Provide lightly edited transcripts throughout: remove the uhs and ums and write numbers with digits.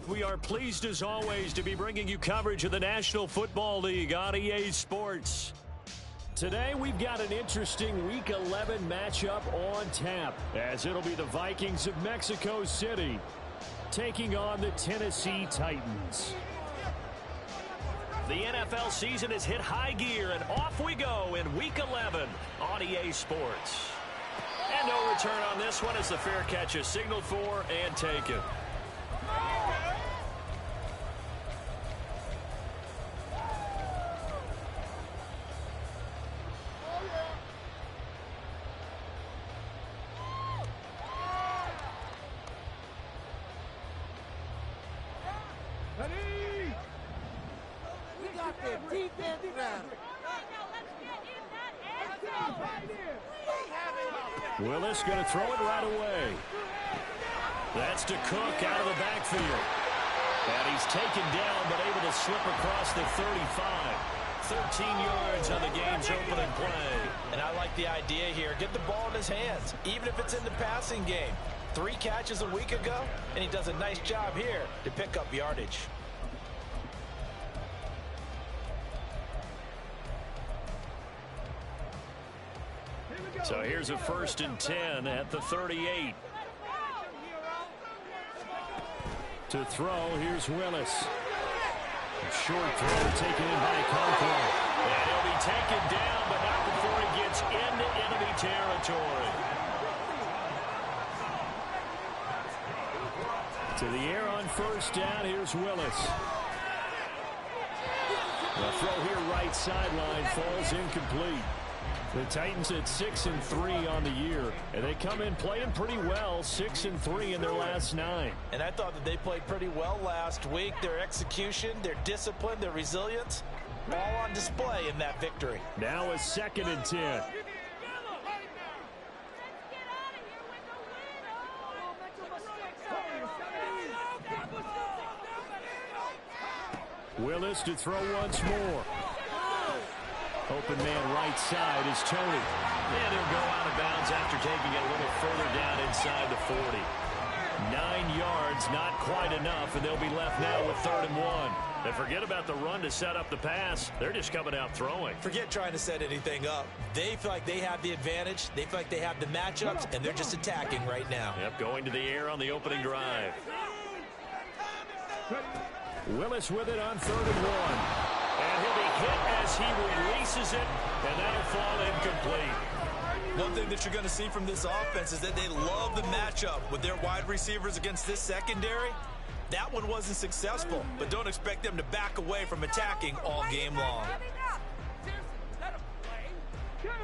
We are pleased as always to be bringing you coverage of the National Football League on EA Sports. Today we've got an interesting Week 11 matchup on tap, as it'll be the Vikings of Mexico City taking on the Tennessee Titans. The NFL season has hit high gear, and off we go in Week 11 on EA Sports. And no return on this one as the fair catch is signaled for and taken. Willis going to throw it right away. That's to Cook out of the backfield. And he's taken down but able to slip across the 35. 13 yards on the game's opening play. And I like the idea here. Get the ball in his hands, even if it's in the passing game. 3 catches a week ago, and he does a nice job here to pick up yardage. So here's a 1st and 10 at the 38. To throw, here's Willis. Short throw taken in by Conklin. And he'll be taken down, but not before he gets into enemy territory. To the air on 1st down, here's Willis. The throw here right sideline falls incomplete. The Titans at 6-3 on the year, and they come in playing pretty well, 6-3 in their last 9. And I thought that they played pretty well last week. Their execution, their discipline, their resilience, all on display in that victory. Now a 2nd and 10. Willis to throw once more. Open man right side is Tony. And he'll go out of bounds after taking it a little further down inside the 40. 9 yards, not quite enough, and they'll be left now with 3rd and 1. And forget about the run to set up the pass. They're just coming out throwing. Forget trying to set anything up. They feel like they have the advantage. They feel like they have the matchups, and they're just attacking right now. Yep, going to the air on the opening drive. Willis with it on 3rd and 1. And he'll be hit as he releases it, and that'll fall incomplete. One thing that you're going to see from this offense is that they love the matchup with their wide receivers against this secondary. That one wasn't successful, but don't expect them to back away from attacking all game long.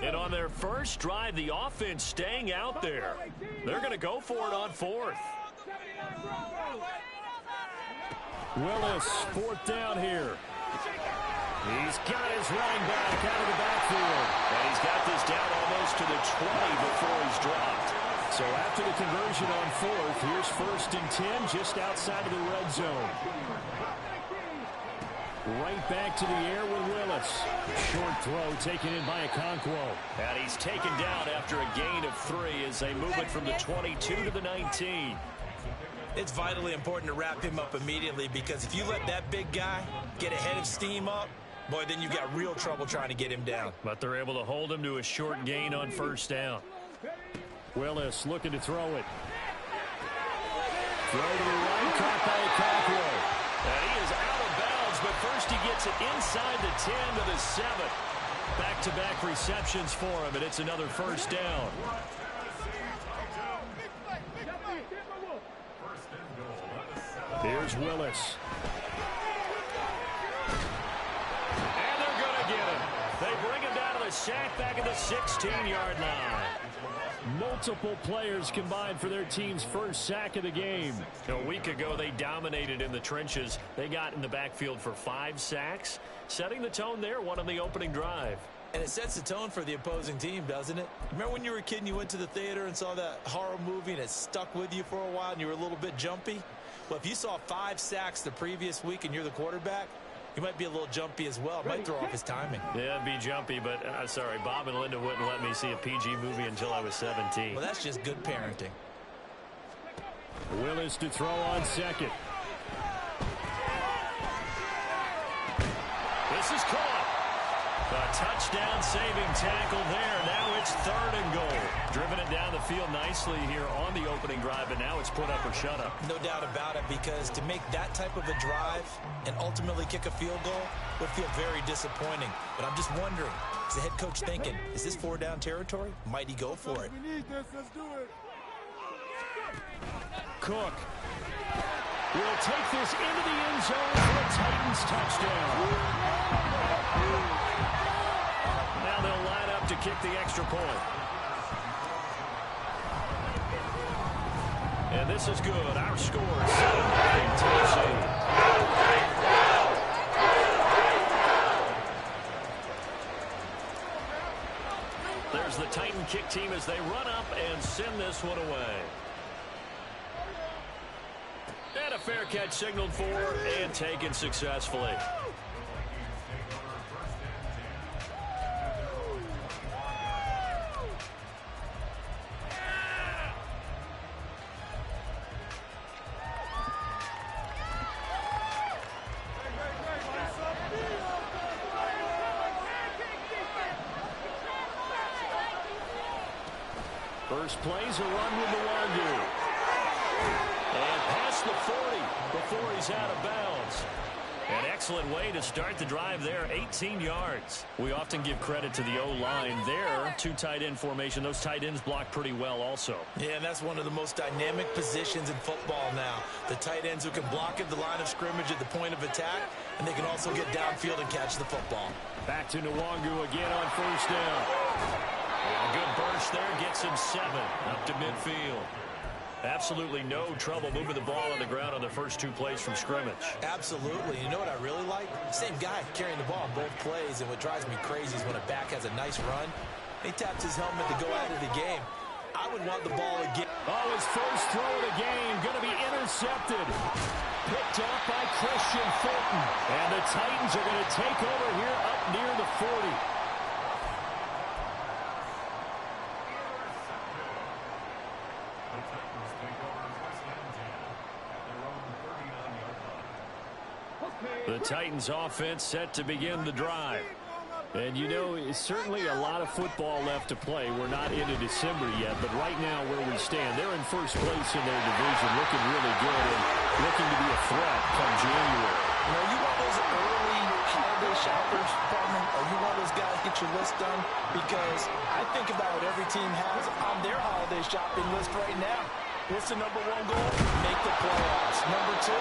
And on their first drive, the offense staying out there. They're going to go for it on 4th. Willis, 4th down here. He's got his running back out of the backfield. And he's got this down almost to the 20 before he's dropped. So after the conversion on 4th, here's 1st and 10 just outside of the red zone. Right back to the air with Willis. Short throw taken in by Okonkwo. And he's taken down after a gain of 3 as they move it from the 22 to the 19. It's vitally important to wrap him up immediately, because if you let that big guy get a head of steam up, boy, then you've got real trouble trying to get him down. But they're able to hold him to a short gain on 1st down. Willis looking to throw it. Throw to the right, caught by Okonkwo. And he is out of bounds, but first he gets it inside the 10 to the 7. Back-to-back receptions for him, and it's another 1st down. Here's Willis. And they're going to get him. They bring him down to the sack back at the 16-yard line. Multiple players combined for their team's first sack of the game. A week ago, they dominated in the trenches. They got in the backfield for 5 sacks, setting the tone there, one on the opening drive. And it sets the tone for the opposing team, doesn't it? Remember when you were a kid and you went to the theater and saw that horror movie and it stuck with you for a while and you were a little bit jumpy? Well, if you saw 5 sacks the previous week and you're the quarterback, you might be a little jumpy as well. Might throw off his timing. Yeah, it'd be jumpy, but sorry, Bob and Linda wouldn't let me see a PG movie until I was 17. Well, that's just good parenting. Willis to throw on 2nd. This is caught. A touchdown-saving tackle there. Now it's 3rd and goal. Driven it down the field nicely here on the opening drive, and now it's put up or shut up. No doubt about it, because to make that type of a drive and ultimately kick a field goal would feel very disappointing. But I'm just wondering, is the head coach thinking, is this 4-down territory? Might he go for it? We need this. Let's do it. Cook will take this into the end zone for a Titans touchdown. Now they'll line up to kick the extra point. And this is good. Our score is 7-0 Tennessee. There's the Titan kick team as they run up and send this one away. And a fair catch signaled for and taken successfully. First play's a run with Nwangu. And past the 40 before he's out of bounds. An excellent way to start the drive there, 18 yards. We often give credit to the O-line there. 2 tight end formation. Those tight ends block pretty well also. Yeah, and that's one of the most dynamic positions in football now. The tight ends who can block at the line of scrimmage at the point of attack, and they can also get downfield and catch the football. Back to Nwangu again on first down. A good burst there, gets him 7 up to midfield. Absolutely no trouble moving the ball on the ground on the first 2 plays from scrimmage. Absolutely. You know what I really like? Same guy carrying the ball on both plays, and what drives me crazy is when a back has a nice run, he taps his helmet to go out of the game. I would want the ball again. Oh, his first throw of the game going to be intercepted. Picked up by Christian Fulton. And the Titans are going to take over here up near the 40. The Titans offense set to begin the drive. And you know, it's certainly a lot of football left to play. We're not into December yet, but right now where we stand, they're in first place in their division, looking really good and looking to be a threat come January. You know, you want those early holiday shoppers, partner, or you want those guys get your list done? Because I think about what every team has on their holiday shopping list right now. What's the #1 goal? Make the playoffs. #2,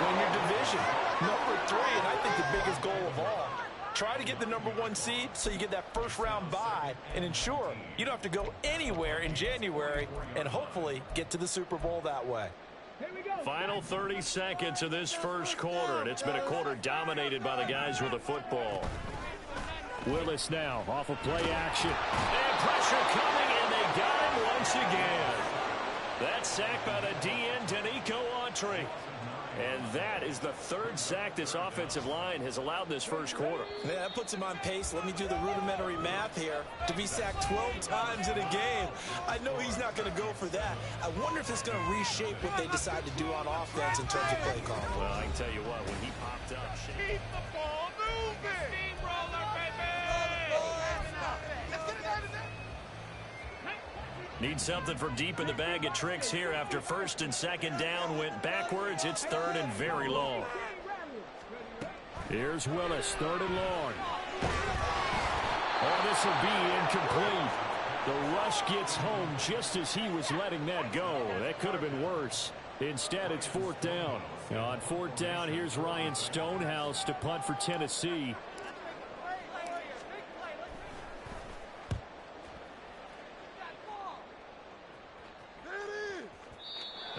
win your division. #3, and I think the biggest goal of all, try to get the #1 seed so you get that first-round bye and ensure you don't have to go anywhere in January and hopefully get to the Super Bowl that way. Final 30 seconds of this first quarter, and it's been a quarter dominated by the guys with the football. Willis now off of play action. And pressure coming, and they got him once again. That's sacked by the DN, Danico Autry. And that is the 3rd sack this offensive line has allowed this first quarter. Yeah, that puts him on pace. Let me do the rudimentary math here. To be sacked 12 times in a game, I know he's not going to go for that. I wonder if it's going to reshape what they decide to do on offense in terms of play calling. Well, I can tell you what, when he popped up. Keep the ball moving. Steamroller, baby. Let's get it out of there. Need something from deep in the bag of tricks here after 1st and 2nd down went backwards. It's 3rd and very long. Here's Willis, 3rd and long. Oh, this will be incomplete. The rush gets home just as he was letting that go. That could have been worse. Instead, it's 4th down. On 4th down, here's Ryan Stonehouse to punt for Tennessee.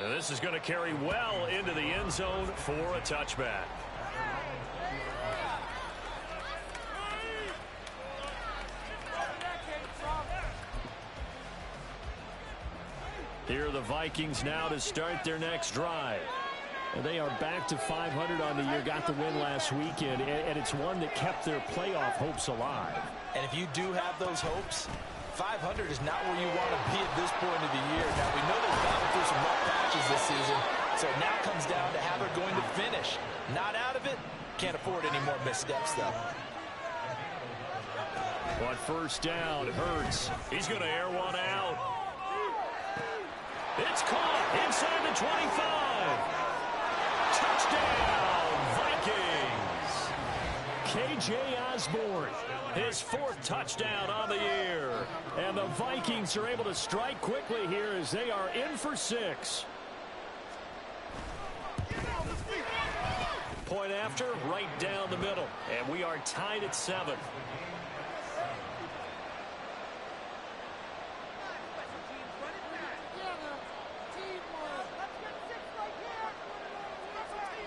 And this is going to carry well into the end zone for a touchback. Here are the Vikings now to start their next drive. And they are back to 500 on the year, got the win last weekend, and it's one that kept their playoff hopes alive. And if you do have those hopes, 500 is not where you want to be at this point of the year. Now, we know they've battled through some rough patches this season, so it now comes down to how they're going to finish. Not out of it, can't afford any more missteps, though. On first down, Hurts. He's going to air one out. It's caught inside the 25. Touchdown, Vikings. K.J. Osborne, his 4th touchdown on the year. And the Vikings are able to strike quickly here as they are in for 6. Point after, right down the middle. And we are tied at 7.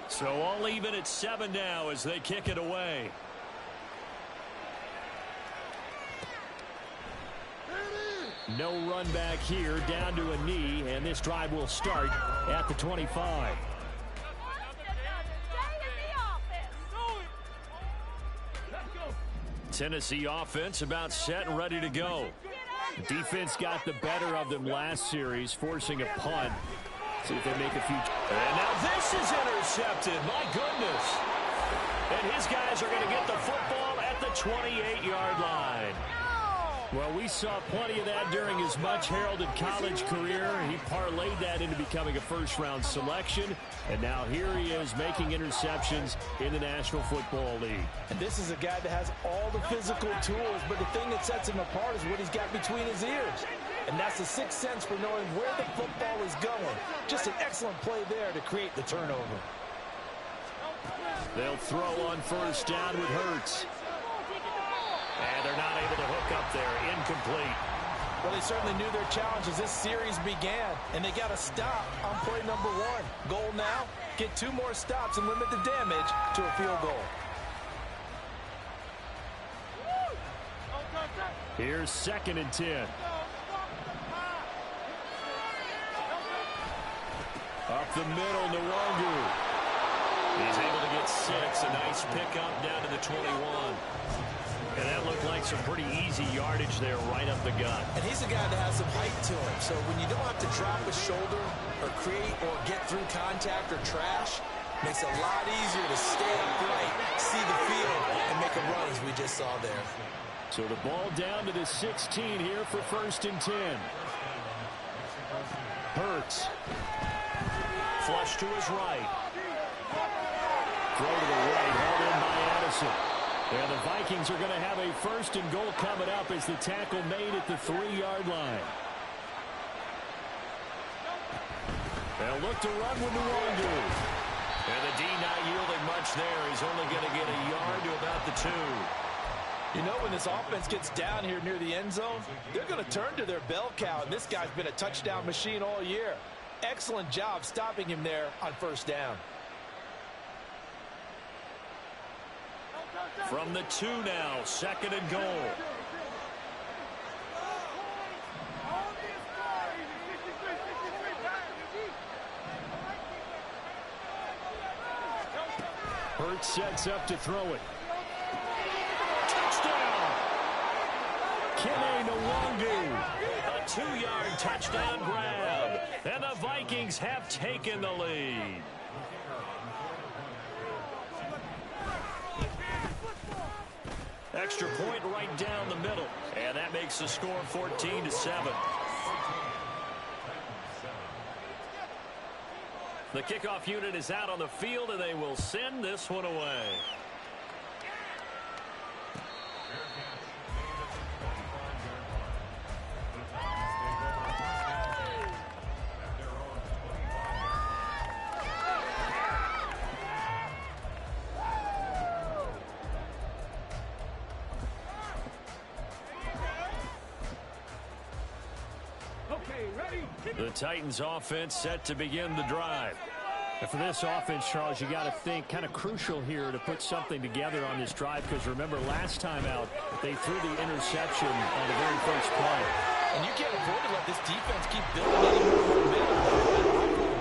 So all even at 7 now as they kick it away. No run back here, down to a knee, and this drive will start at the 25. Tennessee offense about set and ready to go. Defense got the better of them last series, forcing a punt. See if they make a few. And now this is intercepted. My goodness. And his guys are going to get the football at the 28-yard line. Well, we saw plenty of that during his much-heralded college career. He parlayed that into becoming a first-round selection. And now here he is making interceptions in the National Football League. And this is a guy that has all the physical tools, but the thing that sets him apart is what he's got between his ears. And that's the sixth sense for knowing where the football is going. Just an excellent play there to create the turnover. They'll throw on first down with Hurts. And they're not able to hook up there. Incomplete. Well, they certainly knew their challenge as this series began, and they got to stop on play number 1. Goal now, get 2 more stops and limit the damage to a field goal. Here's 2nd and 10. Up the middle, Nwangu. He's able to get 6. A nice pickup down to the 21. And that looked like some pretty easy yardage there right up the gut. And he's a guy that has some height to him. So when you don't have to drop a shoulder or create or get through contact or trash, makes it a lot easier to stay upright, see the field, and make a run as we just saw there. So the ball down to the 16 here for 1st and 10. Hurts. Flush to his right. Throw to the right, held in by Addison. And the Vikings are going to have a 1st and goal coming up as the tackle made at the 3-yard line. They'll look to run with Nwangu. And the D not yielding much there. He's only going to get a yard to about the 2. You know, when this offense gets down here near the end zone, they're going to turn to their bell cow, and this guy's been a touchdown machine all year. Excellent job stopping him there on first down. From the 2 now, 2nd and goal. Hurts sets up to throw it. Touchdown! Kene Nwangu. A 2-yard touchdown grab. And the Vikings have taken the lead. Extra point right down the middle. And that makes the score 14-7. The kickoff unit is out on the field, and they will send this one away. The Titans offense set to begin the drive. And for this offense, Charles, you got to think kind of crucial here to put something together on this drive, because remember last time out they threw the interception on the very first play. And you can't afford to let this defense keep building any more momentum.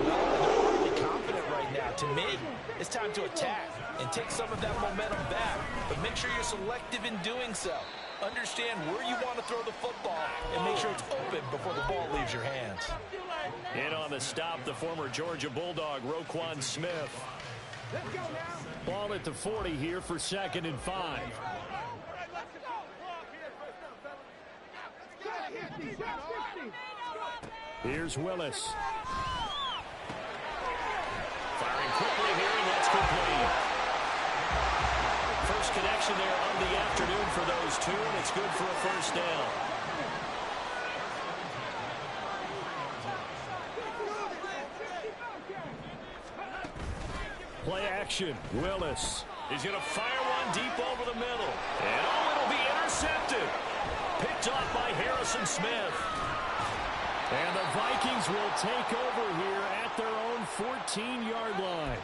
They're really confident right now. To me, it's time to attack and take some of that momentum back. But make sure you're selective in doing so. Understand where you want to throw the football and make sure it's open before the ball leaves your hands. In on the stop, the former Georgia Bulldog, Roquan Smith. Ball at the 40 here for 2nd and 5. Here's Willis. Firing quickly here, and that's complete. First connection there on the afternoon for those two, and it's good for a first down. Play action. Willis. He's going to fire one deep over the middle. And it'll be intercepted. Picked off by Harrison Smith. And the Vikings will take over here at their own 14-yard line.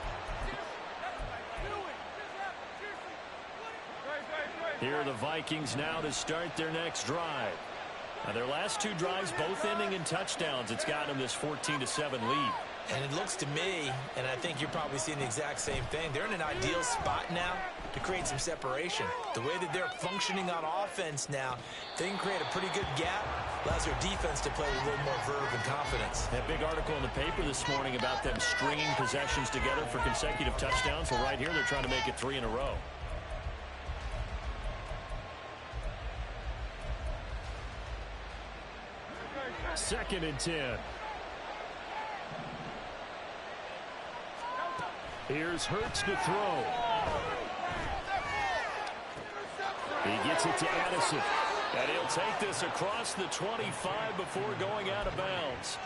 Here are the Vikings now to start their next drive. Now their last two drives both ending in touchdowns. It's got them this 14-7 lead. And it looks to me, and I think you're probably seeing the exact same thing, they're in an ideal spot now to create some separation. The way that they're functioning on offense now, they can create a pretty good gap. Allows their defense to play with a little more verve and confidence. That big article in the paper this morning about them stringing possessions together for consecutive touchdowns. Well, right here they're trying to make it 3 in a row. Second and 10. Here's Hurts to throw. He gets it to Addison. And he'll take this across the 25 before going out of bounds.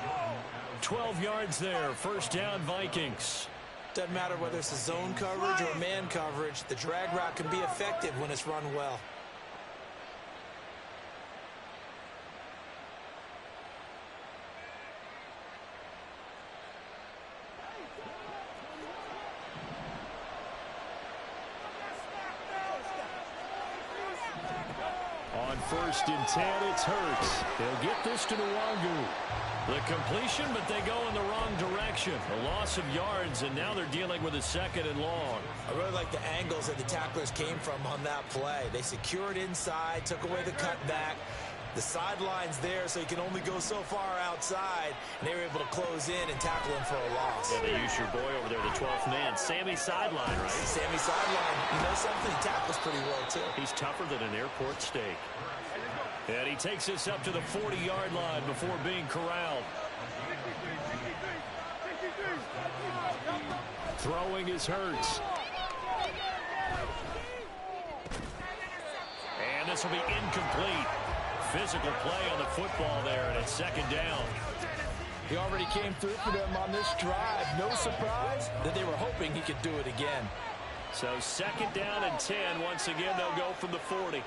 12 yards there. First down, Vikings. Doesn't matter whether it's a zone coverage or man coverage. The drag route can be effective when it's run well. On first and 10, it's Hurts. He'll get this to Nwangu. The completion, but they go in the wrong direction. A loss of yards, and now they're dealing with a second and long. I really like the angles that the tacklers came from on that play. They secured inside, took away the cutback. The sideline's there, so you can only go so far outside. And they were able to close in and tackle him for a loss. Yeah, they use your boy over there, the 12th man. Sammy Sideline, right? Sammy Sideline. You know something? He tackles pretty well, too. He's tougher than an airport steak. And he takes this up to the 40-yard line before being corralled. Throwing is Hurts. And this will be incomplete. Physical play on the football there, and it's second down. He already came through for them on this drive. No surprise that they were hoping he could do it again. So second down and 10. Once again, they'll go from the 40.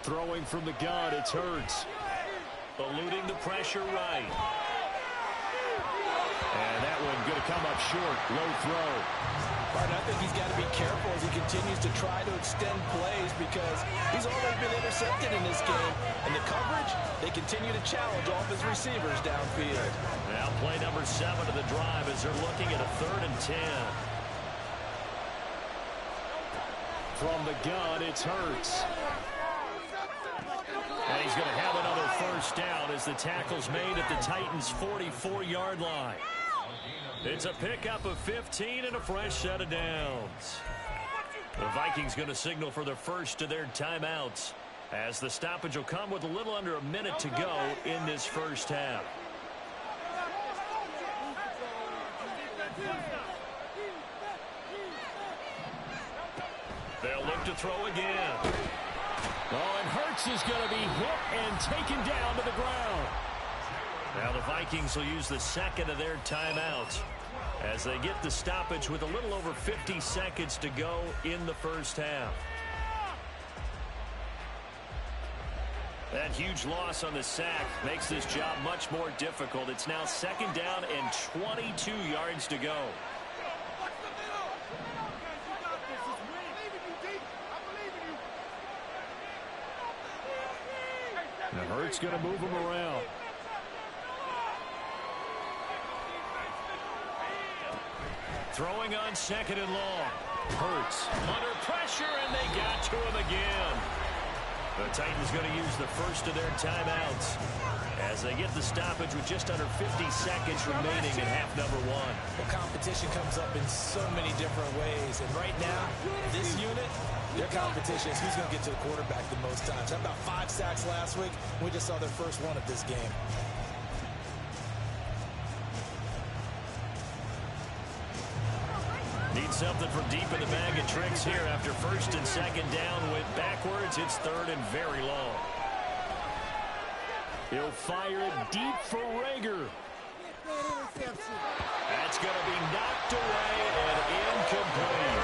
Throwing from the gun, it's Hurts. Eluding the pressure right. And that one going to come up short. Low throw. I think he's got to be careful as he continues to try to extend plays because he's already been intercepted in this game. And the coverage, they continue to challenge off his receivers downfield. Now play number 7 of the drive as they're looking at a 3rd and 10. From the gun, it's Hurts. And he's going to have another first down as the tackle's made at the Titans' 44-yard line. It's a pickup of 15 and a fresh set of downs. The Vikings going to signal for the first of their timeouts as the stoppage will come with a little under a minute to go in this first half. They'll look to throw again. Oh, and Hurts is going to be hit and taken down to the ground. Now the Vikings will use the second of their timeouts as they get the stoppage with a little over 50 seconds to go in the first half. That huge loss on the sack makes this job much more difficult. It's now second down and 22 yards to go. Now Hurts going to move him around. Throwing on second and long. Hurts under pressure, and they got to him again. The Titans going to use the first of their timeouts. as they get the stoppage with just under 50 seconds remaining in half number one. The competition comes up in so many different ways. And right now, this unit, their competition is who's going to get to the quarterback the most times. How about 5 sacks last week? We just saw their first one of this game. Need something from deep in the bag of tricks here after first and second down. Went backwards. It's third and very long. He'll fire it deep for Rager. That's going to be knocked away and incomplete.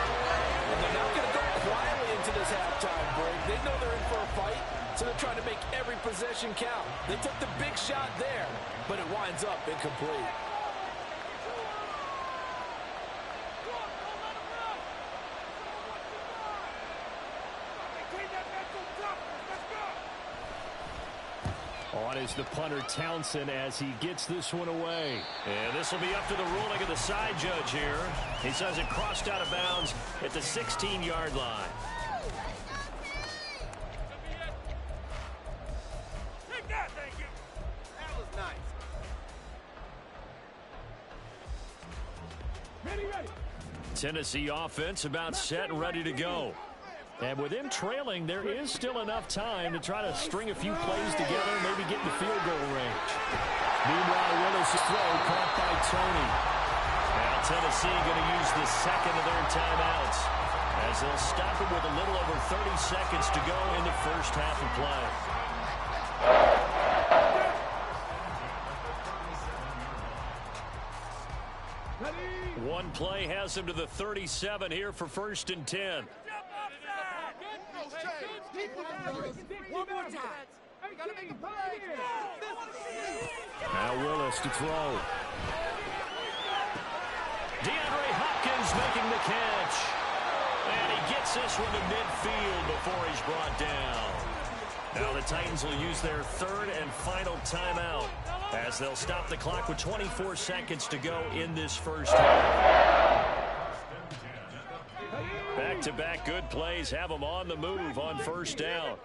And they're not going to go quietly into this halftime break. They know they're in for a fight, so they're trying to make every possession count. They took the big shot there, but it winds up incomplete. On is the punter Townsend as he gets this one away. And this will be up to the ruling of the side judge here. He says it crossed out of bounds at the 16-yard line. Take that, thank you. That was nice. Ready. Tennessee offense about set and ready to go. And with them trailing, there is still enough time to try to string a few plays together, maybe get in the field goal range. Meanwhile, Willis' throw caught by Tony. Now Tennessee going to use the second of their timeouts as they'll stop it with a little over 30 seconds to go in the first half of play. One play has him to the 37 here for first and 10. One more time. Gotta make a play. Now Willis to throw. DeAndre Hopkins making the catch. And he gets this one to midfield before he's brought down. Now the Titans will use their third and final timeout as they'll stop the clock with 24 seconds to go in this first half. Back-to-back good plays have them on the move on first down.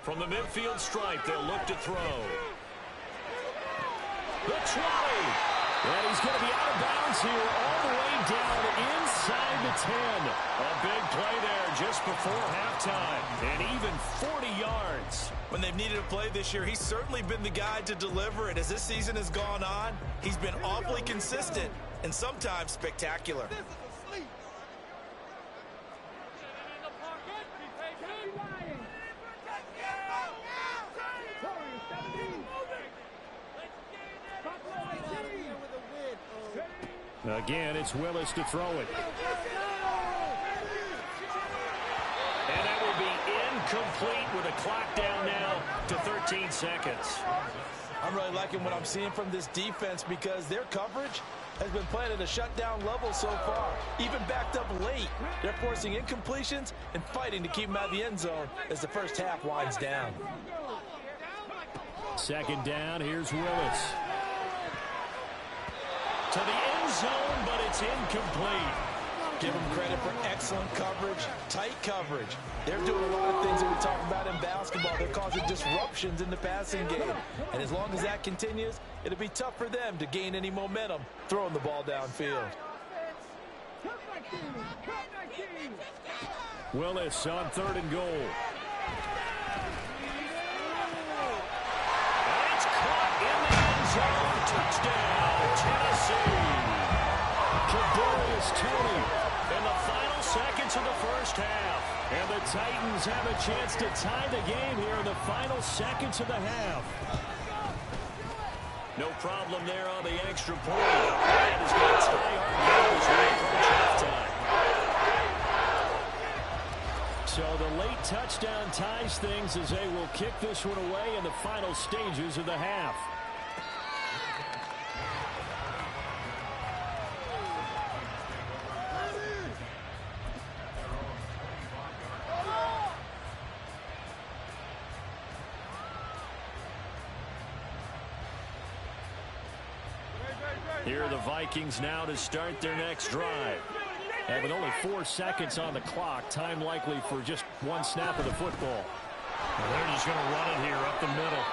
From the midfield stripe, they'll look to throw. The 20. And he's going to be out of bounds here all the way down inside the 10. A big play there just before halftime. And even 40 yards. When they've needed a play this year, he's certainly been the guy to deliver it. As this season has gone on, he's been awfully consistent and sometimes spectacular. Again, it's Willis to throw it. And that will be incomplete with a clock down now to 13 seconds. I'm really liking what I'm seeing from this defense because their coverage has been playing at a shutdown level so far. Even backed up late, they're forcing incompletions and fighting to keep them out of the end zone as the first half winds down. Second down, here's Willis. To the end zone, but it's incomplete. Give them credit for excellent coverage, tight coverage. They're doing a lot of things that we talk about in basketball. They're causing disruptions in the passing game. And as long as that continues, it'll be tough for them to gain any momentum throwing the ball downfield. Willis on third and goal. And it's caught in the end zone. Touchdown, Tennessee. Kadarius Toney in the final seconds of the first half. And the Titans have a chance to tie the game here in the final seconds of the half. No problem there on the extra point. That is going to tie our game as we approach halftime. So the late touchdown ties things as they will kick this one away in the final stages of the half. Here are the Vikings now to start their next drive. And with only 4 seconds on the clock, time likely for just one snap of the football. And they're just going to run it here up the middle.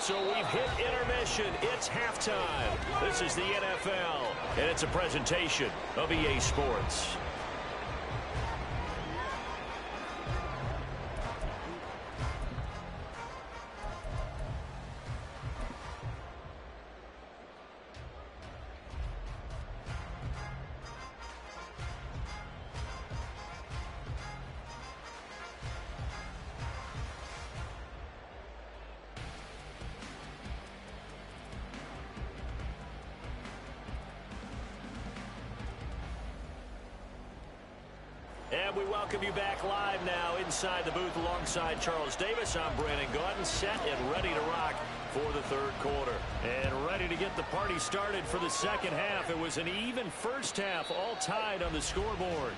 So we've hit intermission. It's halftime. This is the NFL, and it's a presentation of EA Sports. And we welcome you back live now inside the booth alongside Charles Davis. I'm Brandon Gaudin, set and ready to rock for the third quarter. And ready to get the party started for the second half. It was an even first half, all tied on the scoreboard.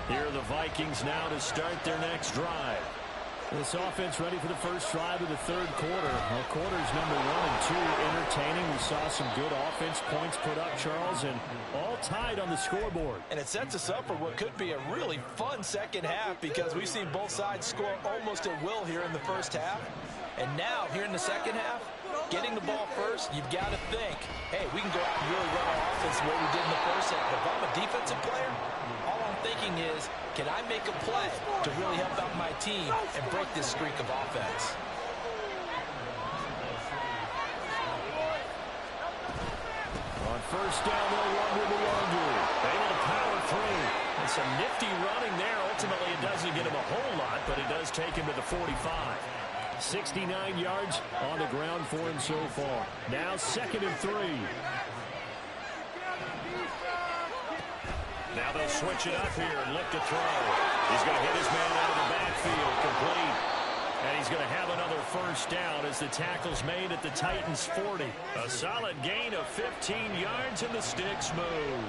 Here are the Vikings now to start their next drive. This offense ready for the first drive of the third quarter. Well, quarters number 1 and 2 entertaining. We saw some good offense points put up, Charles, and all tied on the scoreboard. And it sets us up for what could be a really fun second half because we've seen both sides score almost at will here in the first half. And now, here in the second half, getting the ball first, you've got to think, hey, we can go out and really run our offense the way we did in the first half. If I'm a defensive player, all I'm thinking is, can I make a play to really help out my team and break this streak of offense? On first down, they'll run with the longer. Able to power through. And some nifty running there. Ultimately, it doesn't get him a whole lot, but it does take him to the 45. 69 yards on the ground for him so far. Now 2nd and 3. Now they'll switch it up here and look to throw. He's going to hit his man out of the backfield, complete. And he's going to have another first down as the tackle's made at the Titans' 40. A solid gain of 15 yards and the sticks move.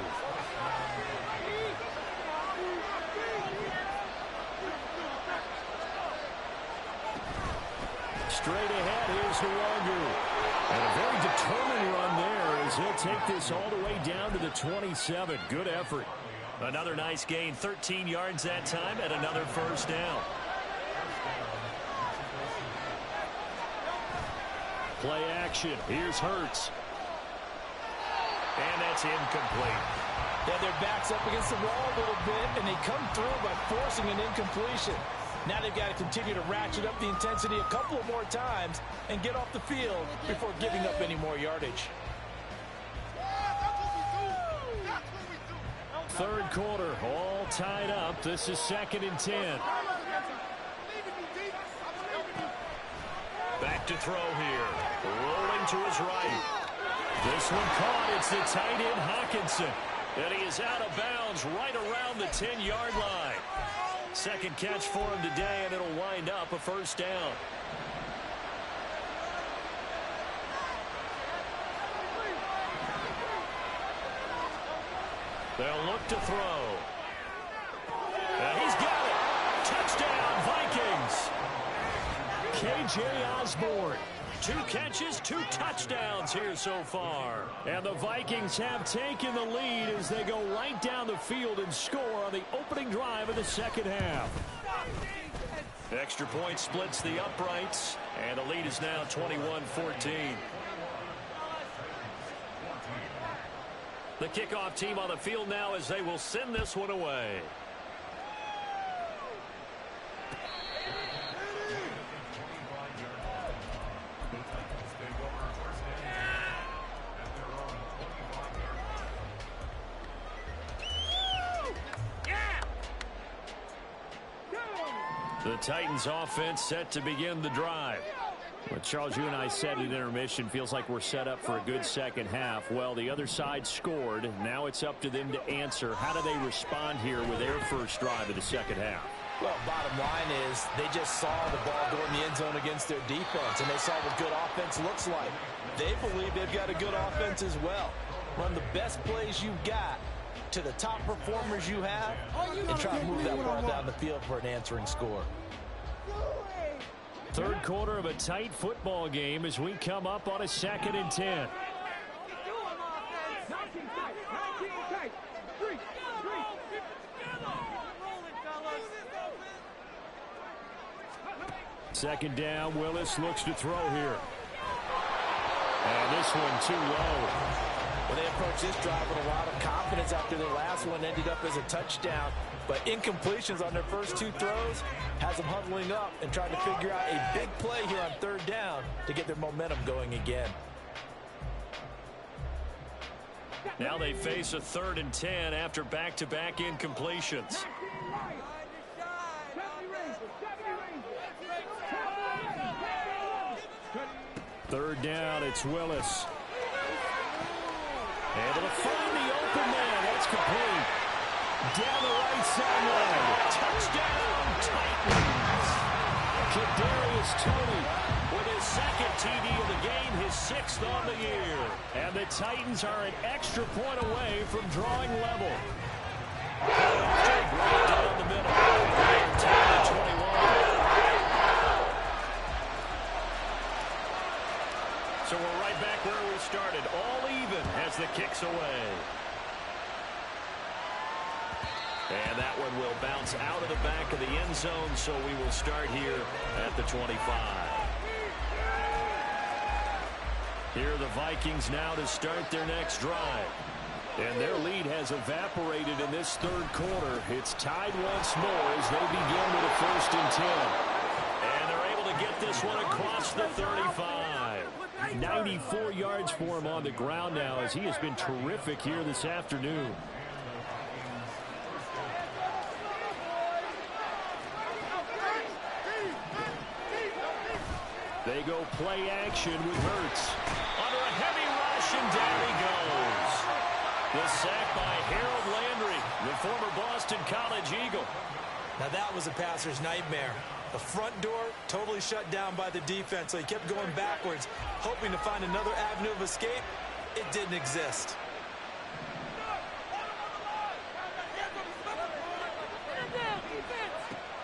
Straight ahead, here's Nwangu. And a very determined run there as he'll take this all the way down to the 27. Good effort. Another nice gain, 13 yards that time, and another first down. Play action. Here's Hurts. And that's incomplete. Yeah, their back's up against the wall a little bit, and they come through by forcing an incompletion. Now they've got to continue to ratchet up the intensity a couple of more times and get off the field before giving up any more yardage. Third quarter, all tied up. This is 2nd and 10. Back to throw here. Rolling to his right. This one caught. It's the tight end, Hawkinson. And he is out of bounds right around the 10-yard line. Second catch for him today, and it'll wind up a first down. They'll look to throw. And he's got it. Touchdown, Vikings. K.J. Osborne. 2 catches, 2 touchdowns here so far. And the Vikings have taken the lead as they go right down the field and score on the opening drive of the second half. Extra point splits the uprights, and the lead is now 21-14. The kickoff team on the field now as they will send this one away. The Titans offense set to begin the drive. Well, Charles, you and I said at intermission, feels like we're set up for a good second half. Well, the other side scored. Now it's up to them to answer. How do they respond here with their first drive of the second half? Well, bottom line is they just saw the ball go in the end zone against their defense, and they saw what good offense looks like. They believe they've got a good offense as well. Run the best plays you've got to the top performers you have and try to move that ball down the field for an answering score. Third quarter of a tight football game as we come up on a 2nd and 10. Second down, Willis looks to throw here. And this one too low. Well, they approached this drive with a lot of confidence after their last one ended up as a touchdown. But incompletions on their first 2 throws has them huddling up and trying to figure out a big play here on 3rd down to get their momentum going again. Now they face a 3rd and 10 after back-to-back incompletions. Third down, it's Willis. Able to find the open man. That's complete. Down the right sideline. Touchdown, Titans. Kadarius Toney with his 2nd TD of the game, his 6th on the year. And the Titans are an extra point away from drawing level. Right down the middle. 10-21. So we're right back where we started. All even as the kick's away. And that one will bounce out of the back of the end zone, so we will start here at the 25. Here are the Vikings now to start their next drive. And their lead has evaporated in this 3rd quarter. It's tied once more as they begin with a 1st and 10. And they're able to get this one across the 35. 94 yards for him on the ground now as he has been terrific here this afternoon. They go play action with Hurts. Under a heavy rush, and down he goes. The sack by Harold Landry, the former Boston College Eagle. Now that was a passer's nightmare. The front door totally shut down by the defense, so he kept going backwards, hoping to find another avenue of escape. It didn't exist.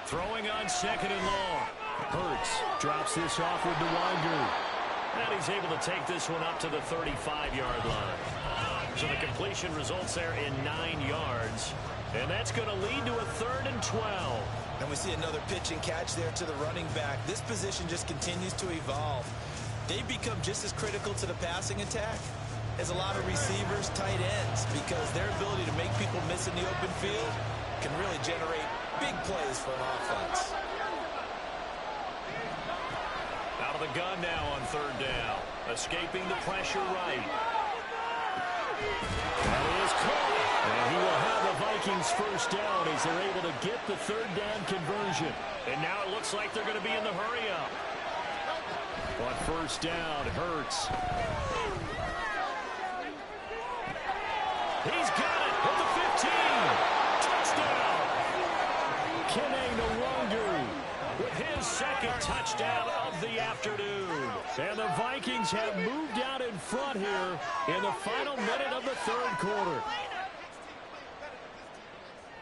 Throwing on 2nd and long. Hurts drops this off with DeWinder. And he's able to take this one up to the 35-yard line. So the completion results there in 9 yards. And that's going to lead to a 3rd and 12. And we see another pitch and catch there to the running back. This position just continues to evolve. They become just as critical to the passing attack as a lot of receivers, tight ends, because their ability to make people miss in the open field can really generate big plays for an offense. Out of the gun now on 3rd down. Escaping the pressure right. That is caught. And he will have the Vikings 1st down as they're able to get the 3rd down conversion. And now it looks like they're going to be in the hurry up. On 1st down, Hurts. He's got it at the 15. Touchdown. Kene Nwangwu with his 2nd touchdown of the afternoon. And the Vikings have moved out in front here in the final minute of the 3rd quarter.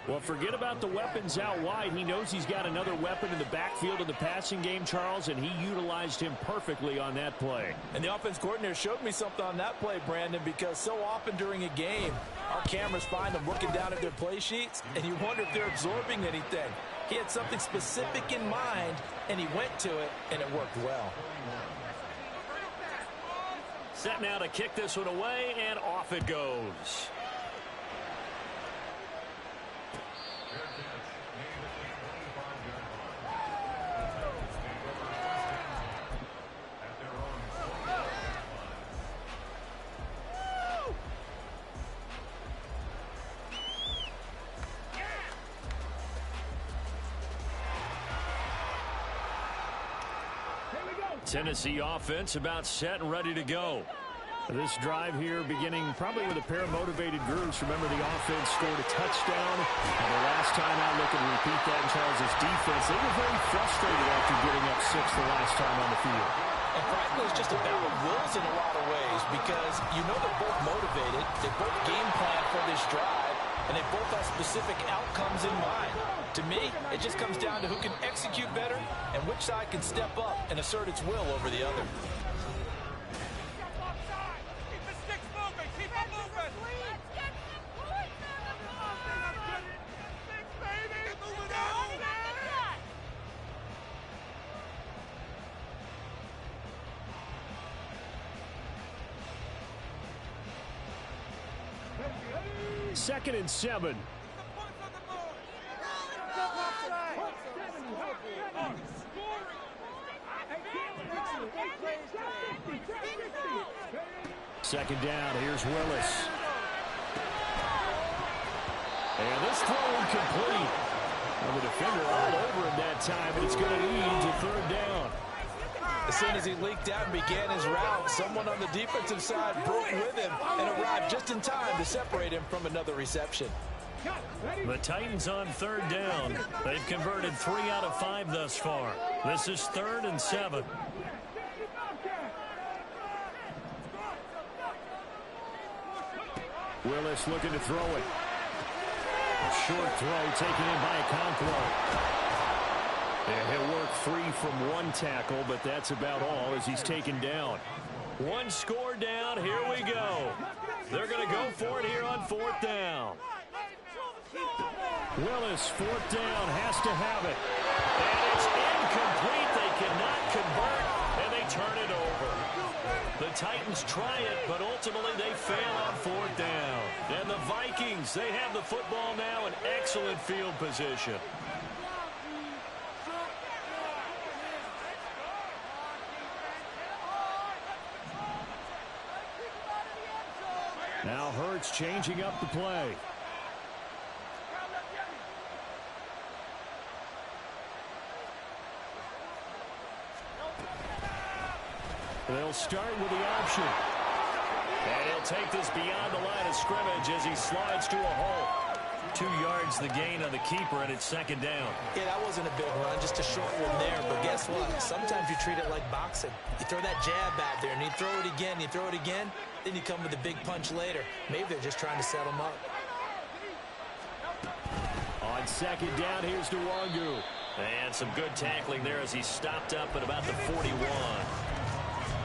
Well, forget about the weapons out wide. He knows he's got another weapon in the backfield of the passing game, Charles, and he utilized him perfectly on that play. And the offense coordinator showed me something on that play, Brandon, because so often during a game, our cameras find them looking down at their play sheets, and you wonder if they're absorbing anything. He had something specific in mind, and he went to it, and it worked well. Set now to kick this one away, and off it goes. Tennessee offense about set and ready to go. This drive here beginning probably with a pair of motivated groups. Remember, the offense scored a touchdown. And the last time out, look and repeat that in Charles' defense. They were very frustrated after getting up 6 the last time on the field. And frankly, it's just a battle of wills in a lot of ways because you know they're both motivated. They both game plan for this drive. specific outcomes in mind. To me, it just comes down to who can execute better and which side can step up and assert its will over the other. Keep the sticks moving. Keep them moving. Let's get some points on the board. Sticks, baby. Get moving out. Second and 7. Second down, here's Willis. And this throw incomplete. Well, the defender all over him that time, but it's going to lead to third down. As soon as he leaked out and began his route, someone on the defensive side broke with him and arrived just in time to separate him from another reception. The Titans on third down. They've converted 3 out of 5 thus far. This is 3rd and 7. Willis looking to throw it. A short throw taken in by Okonkwo. And he'll work free from one tackle, but that's about all as he's taken down. One score down. Here we go. They're going to go for it here on 4th down. Willis, 4th down, has to have it. And it's incomplete. They cannot convert, and they turn it over. The Titans try it, but ultimately they fail on 4th down. And the Vikings, they have the football now in excellent field position. Now Hurts changing up the play. They'll start with the option. And he'll take this beyond the line of scrimmage as he slides to a hole. 2 yards the gain on the keeper, and it's 2nd down. Yeah, that wasn't a big run, just a short one there. But guess what? Sometimes you treat it like boxing. You throw that jab out there, and you throw it again, you throw it again, then you come with a big punch later. Maybe they're just trying to set him up. On 2nd down, here's Nwangu. And some good tackling there as he stopped up at about the 41.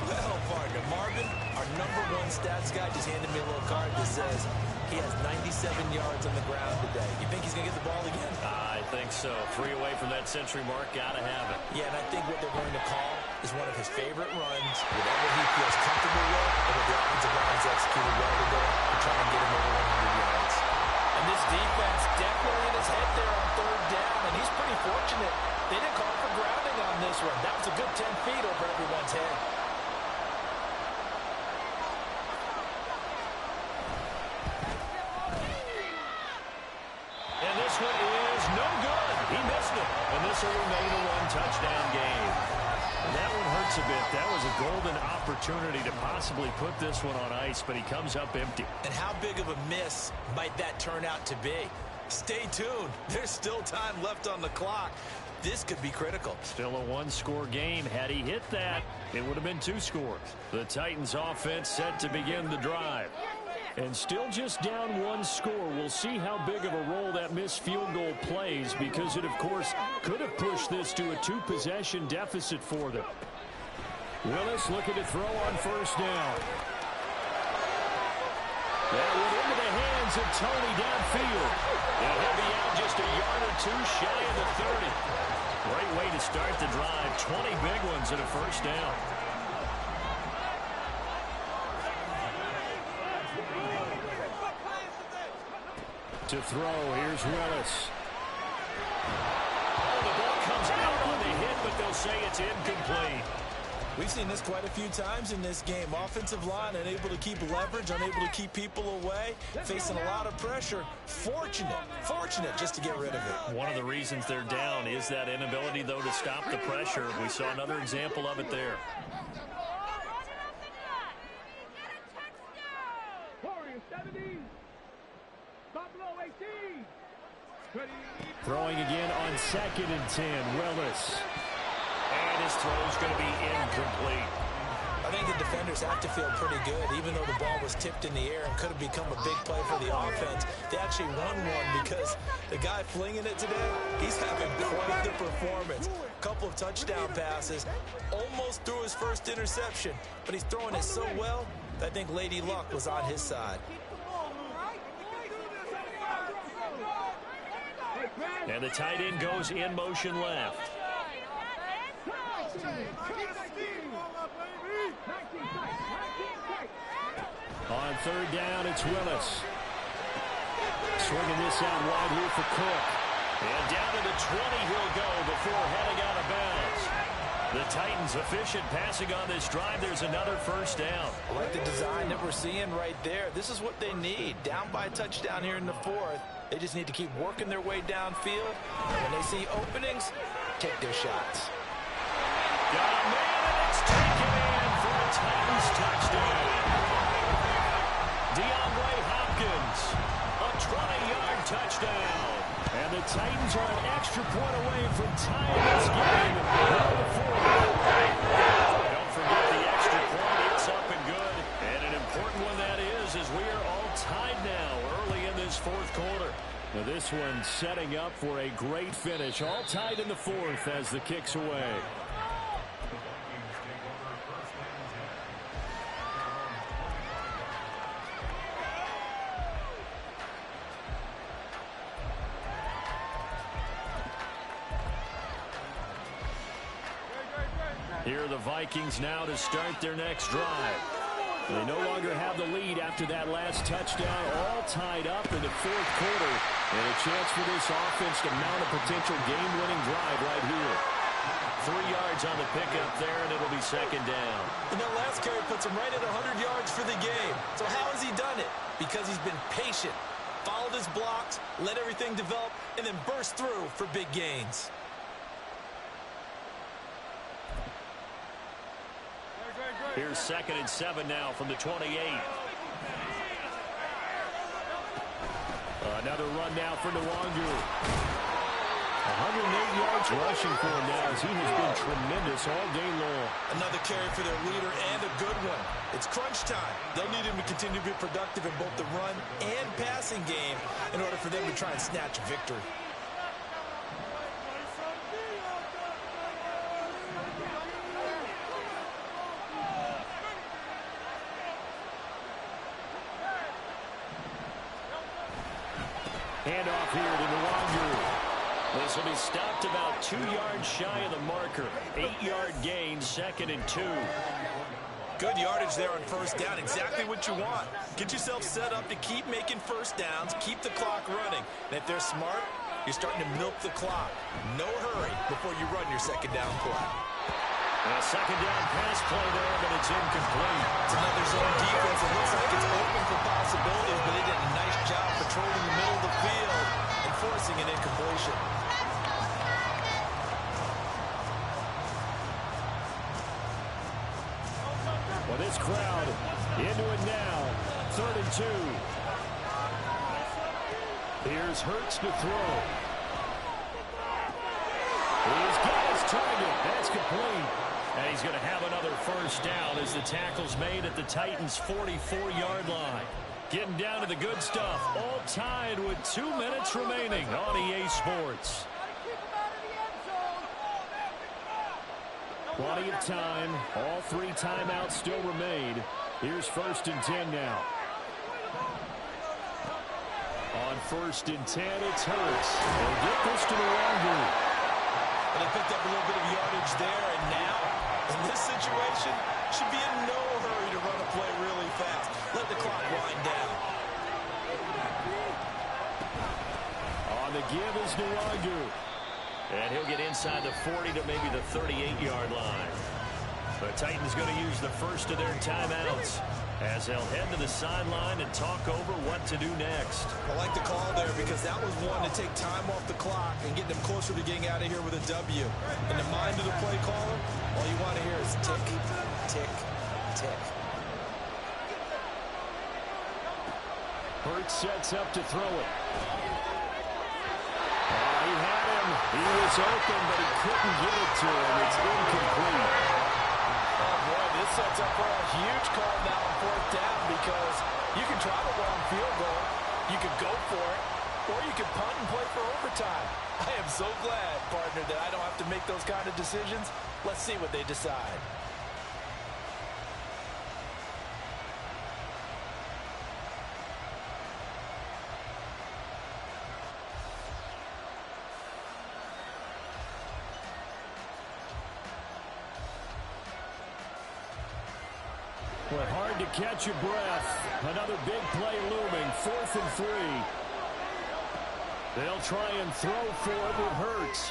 Well, partner, Marvin, our #1 stats guy just handed me a little card that says he has 97 yards on the ground today. You think he's going to get the ball again? I think so. 3 away from that century mark. Got to have it. Yeah, and I think what they're going to call is one of his favorite runs, whatever he feels comfortable with, and what the offensive line's executed well today to try and get him over 100 yards. And this defense definitely in his head there on 3rd down, and he's pretty fortunate. They didn't call for grounding on this one. That was a good 10 feet over everyone's head. This one is no good. He missed it. And this will remain a 1-touchdown game. And that one hurts a bit. That was a golden opportunity to possibly put this one on ice, but he comes up empty. And how big of a miss might that turn out to be? Stay tuned. There's still time left on the clock. This could be critical. Still a 1-score game. Had he hit that, it would have been 2 scores. The Titans offense set to begin the drive. And still just down 1 score. We'll see how big of a role that missed field goal plays, because it, of course, could have pushed this to a 2-possession deficit for them. Willis looking to throw on 1st down. That went into the hands of Tony downfield. And he'll be out just a yard or 2 shy of the 30. Great way to start the drive. 20 big ones at a 1st down. To throw, here's Willis. Oh, the ball comes out on the hit, but they'll say it's incomplete. We've seen this quite a few times in this game. Offensive line unable to keep leverage, unable to keep people away, facing a lot of pressure. Fortunate just to get rid of it. One of the reasons they're down is that inability, though, to stop the pressure. We saw another example of it there. Throwing again on 2nd and 10, Willis. And his throw is going to be incomplete. I think the defenders have to feel pretty good. Even though the ball was tipped in the air and could have become a big play for the offense, they actually won one because the guy flinging it today, he's having quite the performance. A couple of touchdown passes, almost threw his first interception, but he's throwing it so well that I think Lady Luck was on his side. And the tight end goes in motion left. On third down, it's Willis. Swinging this out wide here for Cook. And down to the 20 he'll go before heading out of bounds. The Titans efficient passing on this drive. There's another first down. I like the design that we're seeing right there. This is what they need. Down by a touchdown here in the fourth. They just need to keep working their way downfield. And when they see openings, take their shots. Got a man, and it's taken in for a Titans touchdown. DeAndre Hopkins, a 20-yard touchdown. And the Titans are an extra point away from tying this game. Don't forget the extra point. It's up and good. And an important one that is as we are all tied now early in this fourth quarter. Now this one setting up for a great finish. All tied in the fourth as the kick's away. Here are the Vikings now to start their next drive. They no longer have the lead after that last touchdown, all tied up in the fourth quarter. And a chance for this offense to mount a potential game-winning drive right here. 3 yards on the pickup there, and it'll be second down. And that last carry puts him right at 100 yards for the game. So how has he done it? Because he's been patient, followed his blocks, let everything develop, and then burst through for big gains. Here's 2nd and 7 now from the 28. Another run now for Nwangu. 108 yards rushing for him now as he has been tremendous all day long. Another carry for their leader and a good one. It's crunch time. They'll need him to continue to be productive in both the run and passing game in order for them to try and snatch victory. Handoff here to Nwangu. This will be stopped about 2 yards shy of the marker. 8-yard gain, 2nd and 2. Good yardage there on first down. Exactly what you want. Get yourself set up to keep making first downs, keep the clock running. And if they're smart, you're starting to milk the clock. No hurry before you run your second down play. And a second down pass play there, but it's incomplete. It's another zone defense. It looks like it's open for possibilities, but they did a nice job patrolling the middle of the field and forcing an incompletion. Well, this crowd into it now. 3rd and 2. Here's Hurts to throw. He's got his target. That's complete. And he's going to have another first down as the tackle's made at the Titans' 44-yard line. Getting down to the good stuff. All tied with 2 minutes remaining on EA Sports. Plenty of time. All 3 timeouts still remain. Here's 1st and 10 now. On 1st and 10, it's Hurts. They'll get this to Nwangu. And they picked up a little bit of yardage there, and now, in this situation, should be in no hurry to run a play really fast. Let the clock wind down. On the give is Nwangu. And he'll get inside the 40 to maybe the 38-yard line. The Titans going to use the first of their timeouts as they'll head to the sideline and talk over what to do next. I like the call there because that was one to take time off the clock and get them closer to getting out of here with a W. In the mind of the play caller, all you want to hear is tick, tick, tick. Hurts sets up to throw it. He had him. He was open, but he couldn't get it to him. It's incomplete. Oh, boy, This sets up for a huge call now on fourth down because you can try the long field goal, you can go for it, or you can punt and play for overtime. I am so glad, partner, that I don't have to make those kind of decisions. Let's see what they decide. Well, hard to catch your breath. Another big play looming. 4th and 3. They'll try and throw for it with Hurts.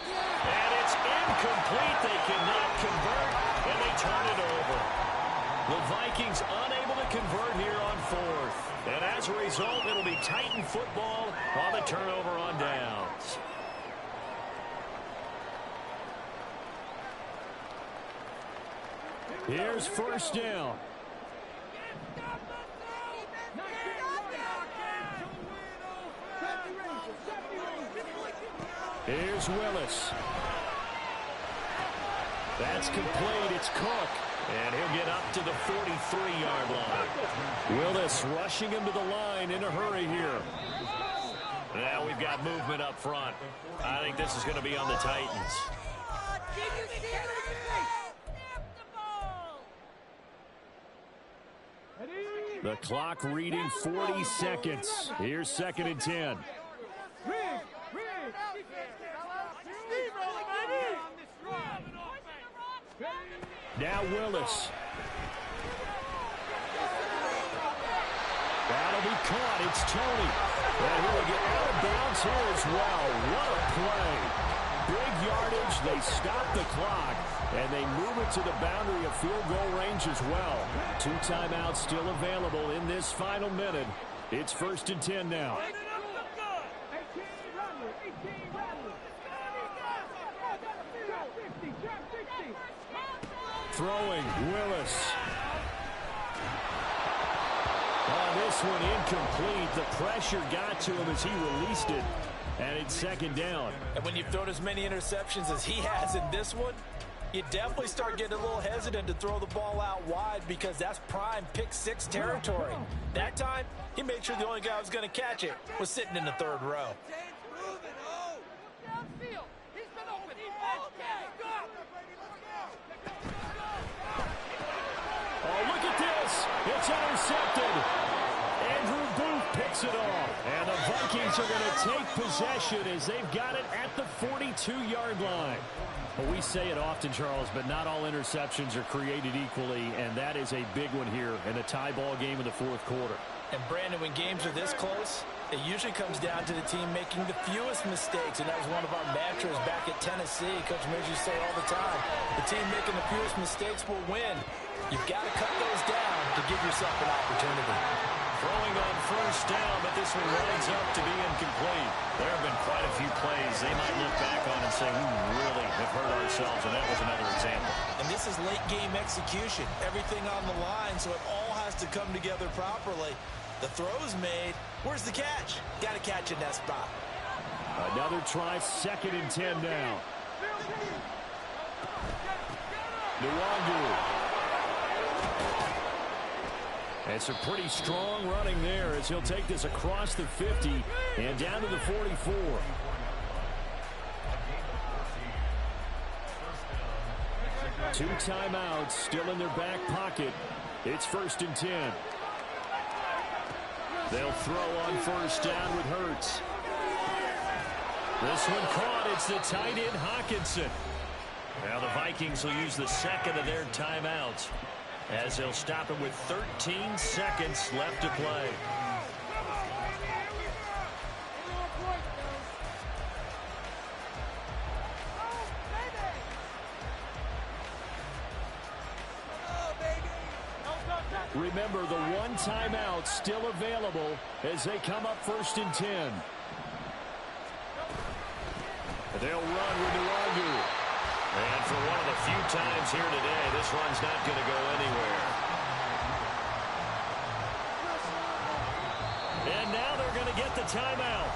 And it's incomplete. They cannot convert, and they turn it over. The Vikings unable to convert here on 4th. And as a result, it'll be Titan football on the turnover on downs. Here's first down. Here's Willis. That's complete. It's Cook. And he'll get up to the 43-yard line. Willis rushing him to the line in a hurry here. Now we've got movement up front. I think this is going to be on the Titans. The clock reading 40 seconds. Here's 2nd and 10. Now Willis. That'll be caught. It's Tony. And he will get out of bounds here as well. What a play. Big yardage. They stop the clock. And they move it to the boundary of field goal range as well. 2 timeouts still available in this final minute. It's 1st and 10 now. Throwing, Willis. On this one, incomplete. The pressure got to him as he released it. And it's 2nd down. And when you've thrown as many interceptions as he has in this one, you definitely start getting a little hesitant to throw the ball out wide because that's prime pick-6 territory. That time, he made sure the only guy who was going to catch it was sitting in the 3rd row. Oh, look at this. It's intercepted. Andrew Booth picks it off. And the Vikings are going to take possession as they've got it at the 42-yard line. Well, we say it often, Charles, but not all interceptions are created equally, and that is a big one here in a tie ball game in the 4th quarter. And, Brandon, when games are this close, it usually comes down to the team making the fewest mistakes, and that was one of our mantras back at Tennessee. Coach Midge used to say all the time, the team making the fewest mistakes will win. You've got to cut those down to give yourself an opportunity. Throwing on first down, but this one winds up to be incomplete. There have been quite a few plays they might look back on and say, we really have hurt ourselves, and that was another example. And this is late-game execution. Everything on the line, so it all has to come together properly. The throw's made. Where's the catch? Got to catch in that spot. Another try, 2nd and 10 now. Nwangu. It's a pretty strong running there as he'll take this across the 50 and down to the 44. Two timeouts still in their back pocket. It's 1st and 10. They'll throw on first down with Hurts. This one caught. It's the tight end Hawkinson. Now the Vikings will use the 2nd of their timeouts as they'll stop it with 13 seconds left to play. Remember, the 1 timeout still available as they come up 1st and 10. They'll run with Nwangu. And for one of the few times here today, this run's not going to go anywhere. And now they're going to get the timeout.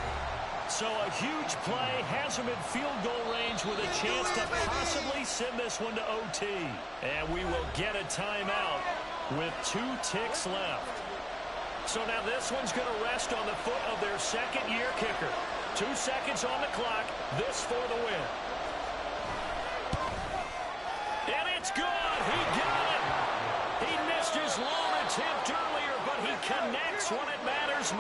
So a huge play has him in field goal range with a chance to possibly send this one to OT. And we will get a timeout with 2 ticks left. So now this one's going to rest on the foot of their second-year kicker. 2 seconds on the clock. This for the win. And it's good. He got it. He missed his long attempt earlier, but he connects when it matters.